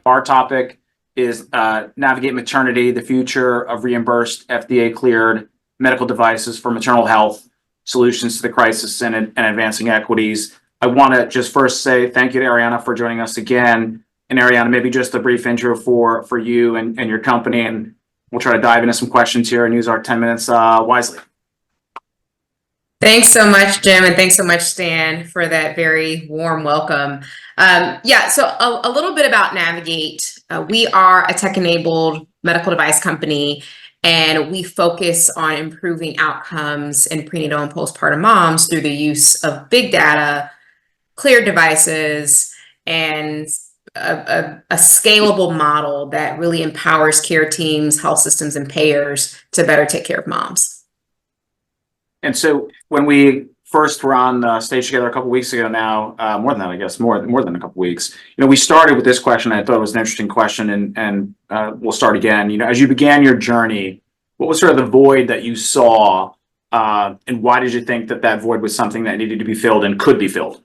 Our topic is Navigate Maternity, the future of reimbursed FDA-cleared medical devices for maternal health, solutions to the crisis and advancing equities. I want to just first say thank you to Ariana for joining us again. And Ariana, maybe just a brief intro for you and your company, and we'll try to dive into some questions here and use our 10 minutes wisely. Thanks so much, Jim, and thanks so much, Stan, for that very warm welcome. So a little bit about Navigate. We are a tech-enabled medical device company, and we focus on improving outcomes in prenatal and postpartum moms through the use of big data, clear devices, and a scalable model that really empowers care teams, health systems, and payers to better take care of moms. And so when we first were on stage together a couple weeks ago now, more than that, I guess, more than a couple weeks, we started with this question. I thought it was an interesting question, and we'll start again. As you began your journey, what was sort of the void that you saw, and why did you think that void was something that needed to be filled and could be filled?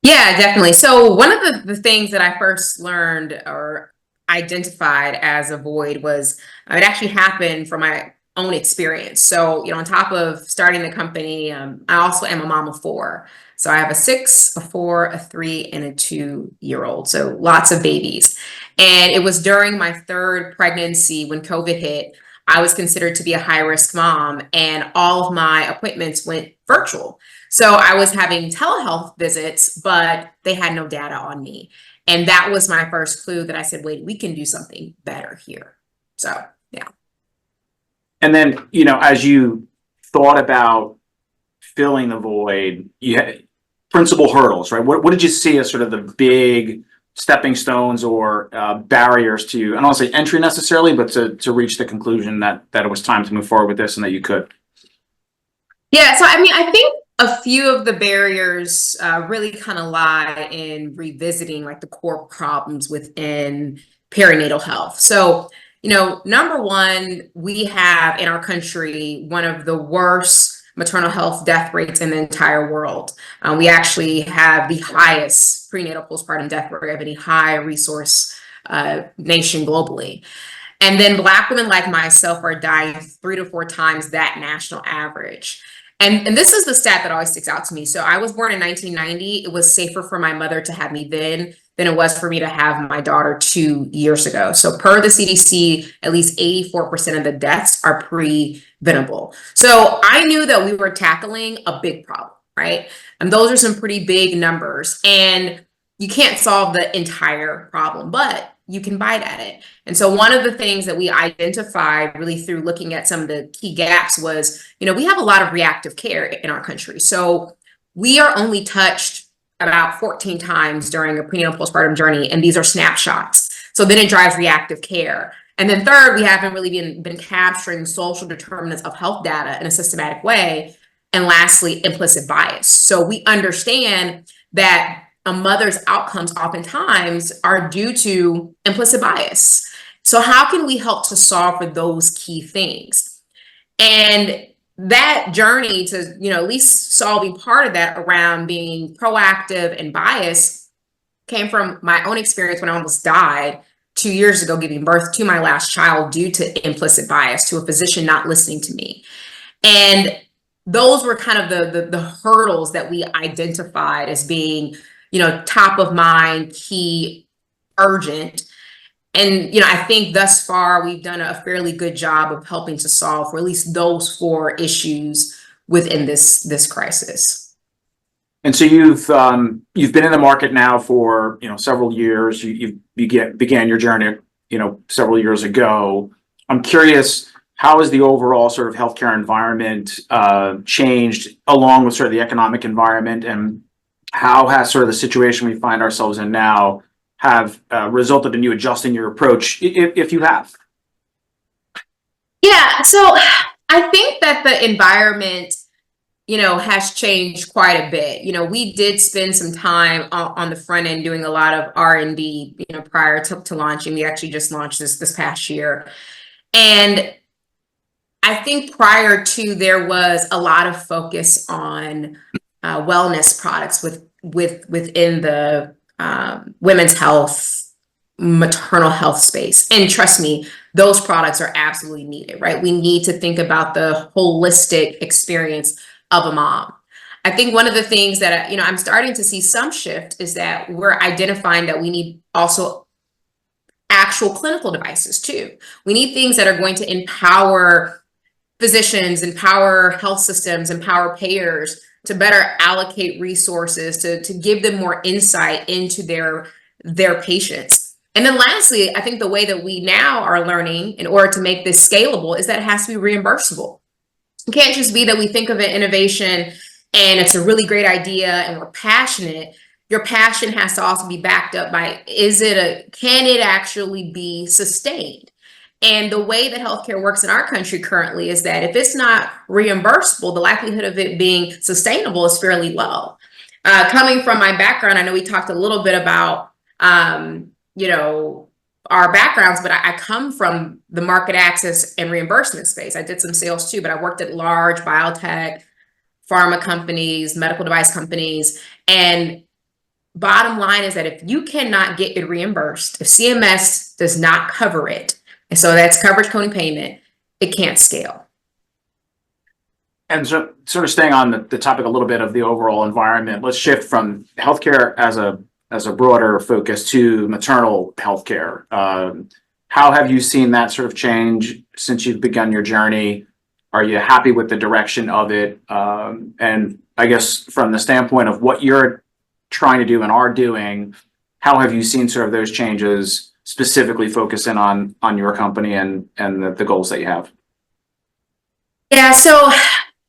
Yeah, definitely. So one of the things that I first learned or identified as a void was it actually happened from my own experience. So, on top of starting the company, I also am a mom of 4. So I have a 6, a 4, a 3, and a 2-year-old. So lots of babies. And it was during my 3rd pregnancy when COVID hit, I was considered to be a high-risk mom, and all of my appointments went virtual. So I was having telehealth visits, but they had no data on me. And that was my first clue that I said, wait, we can do something better here. So, yeah. And then, as you thought about filling the void, you had principal hurdles, right? What did you see as sort of the big stepping stones or barriers to, I don't want to say entry necessarily, but to reach the conclusion that it was time to move forward with this and that you could? Yeah, so I think a few of the barriers really kind of lie in revisiting like the core problems within perinatal health. So, number one, we have in our country one of the worst maternal health death rates in the entire world. We actually have the highest prenatal postpartum death rate of any high resource nation globally. And then Black women like myself are dying 3 to 4 times that national average. And this is the stat that always sticks out to me. So I was born in 1990. It was safer for my mother to have me then than it was for me to have my daughter 2 years ago. So per the CDC, at least 84% of the deaths are preventable. So I knew that we were tackling a big problem, right? And those are some pretty big numbers. And you can't solve the entire problem, but you can bite at it. And so one of the things that we identified really through looking at some of the key gaps was, we have a lot of reactive care in our country. So we are only touched about 14 times during a prenatal postpartum journey, and these are snapshots. So then it drives reactive care. And then third, we haven't really been capturing social determinants of health data in a systematic way. And lastly, implicit bias. So we understand that a mother's outcomes oftentimes are due to implicit bias. So how can we help to solve for those key things? And that journey to, at least solving part of that around being proactive and bias came from my own experience when I almost died 2 years ago, giving birth to my last child due to implicit bias, to a physician not listening to me. And those were kind of the hurdles that we identified as being, top of mind, key, urgent. And, I think thus far we've done a fairly good job of helping to solve for at least those 4 issues within this crisis. And so you've been in the market now for, several years. You began your journey, several years ago. I'm curious, how has the overall sort of healthcare environment changed along with sort of the economic environment, and how has sort of the situation we find ourselves in now have resulted in you adjusting your approach, if you have? Yeah, so I think that the environment, has changed quite a bit. We did spend some time on the front end doing a lot of R&D, prior to launching. We actually just launched this past year. And I think prior to, there was a lot of focus on wellness products within the women's health maternal health space. And trust me, those products are absolutely needed, right? We need to think about the holistic experience of a mom. I think one of the things that, I'm starting to see some shift is that we're identifying that we need also actual clinical devices too. We need things that are going to empower physicians, empower health systems, empower payers to better allocate resources, to give them more insight into their patients. And then lastly, I think the way that we now are learning in order to make this scalable is that it has to be reimbursable. It can't just be that we think of an innovation and it's a really great idea and we're passionate. Your passion has to also be backed up by, can it actually be sustained? And the way that healthcare works in our country currently is that if it's not reimbursable, the likelihood of it being sustainable is fairly low. Coming from my background, I know we talked a little bit about, our backgrounds, but I come from the market access and reimbursement space. I did some sales too, but I worked at large biotech, pharma companies, medical device companies. And bottom line is that if you cannot get it reimbursed, if CMS does not cover it, and so that's coverage coding payment, it can't scale. And so, sort of staying on the topic a little bit of the overall environment, let's shift from healthcare as a broader focus to maternal healthcare. How have you seen that sort of change since you've begun your journey? Are you happy with the direction of it? And I guess from the standpoint of what you're trying to do and are doing, how have you seen sort of those changes specifically focusing on your company and the goals that you have? Yeah, so,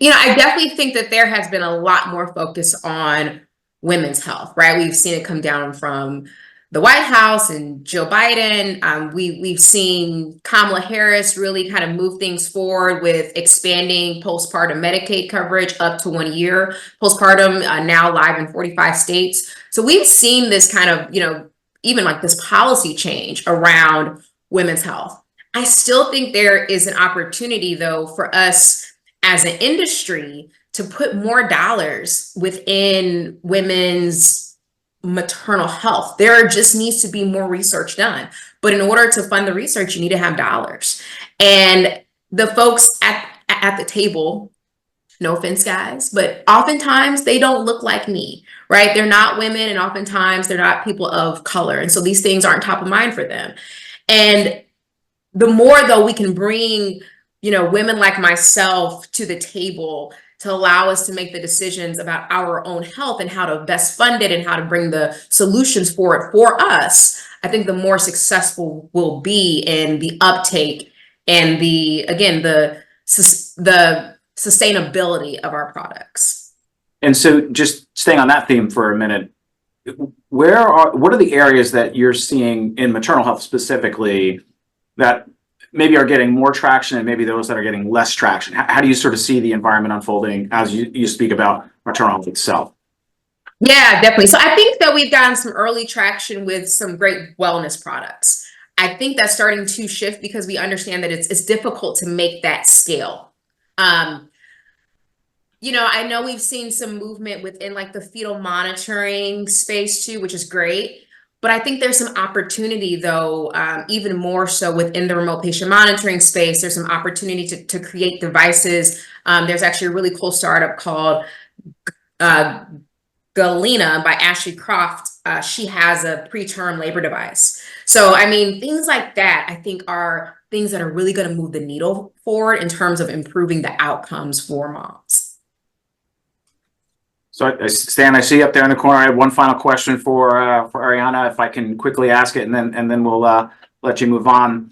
I definitely think that there has been a lot more focus on women's health, right? We've seen it come down from the White House and Joe Biden. We've seen Kamala Harris really kind of move things forward with expanding postpartum Medicaid coverage up to 1 year. Postpartum now live in 45 states. So we've seen this kind of, even like this policy change around women's health. I still think there is an opportunity, though, for us as an industry to put more dollars within women's maternal health. There just needs to be more research done. But in order to fund the research, you need to have dollars. And the folks at the table, no offense, guys, but oftentimes they don't look like me, right? They're not women, and oftentimes they're not people of color. And so these things aren't top of mind for them. And the more, though, we can bring, women like myself to the table to allow us to make the decisions about our own health and how to best fund it and how to bring the solutions for it for us, I think the more successful we'll be in the uptake and the sustainability of our products. And so just staying on that theme for a minute, what are the areas that you're seeing in maternal health specifically that maybe are getting more traction and maybe those that are getting less traction? How do you sort of see the environment unfolding as you speak about maternal health itself? Yeah, definitely. So I think that we've gotten some early traction with some great wellness products. I think that's starting to shift because we understand that it's difficult to make that scale. I know we've seen some movement within like the fetal monitoring space too, which is great. But I think there's some opportunity, though, even more so within the remote patient monitoring space. There's some opportunity to create devices. There's actually a really cool startup called Galena by Ashley Croft. She has a preterm labor device. So, things like that, I think, are things that are really going to move the needle forward in terms of improving the outcomes for moms. So, Stan, I see you up there in the corner. I have one final question for Ariana, if I can quickly ask it, and then we'll let you move on.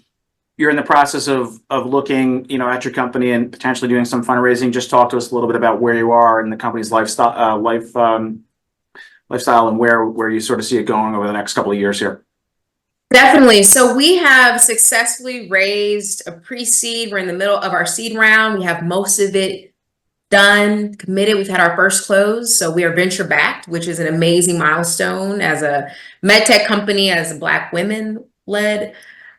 You're in the process of looking, at your company and potentially doing some fundraising. Just talk to us a little bit about where you are in the company's lifestyle and where you sort of see it going over the next couple of years here. Definitely. So we have successfully raised a pre-seed. We're in the middle of our seed round. We have most of it done, committed. We've had our first close. So we are venture backed, which is an amazing milestone as a med tech company, as a Black women led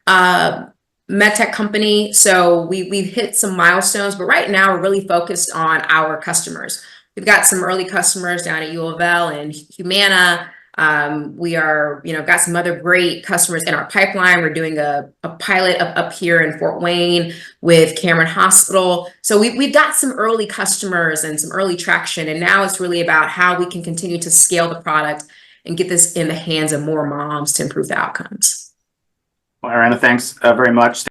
med tech company. So we've hit some milestones, but right now we're really focused on our customers. We've got some early customers down at U of L and Humana. We are, got some other great customers in our pipeline. We're doing a pilot up here in Fort Wayne with Cameron Hospital. So we've got some early customers and some early traction. And now it's really about how we can continue to scale the product and get this in the hands of more moms to improve the outcomes. Well, Ariana, thanks very much.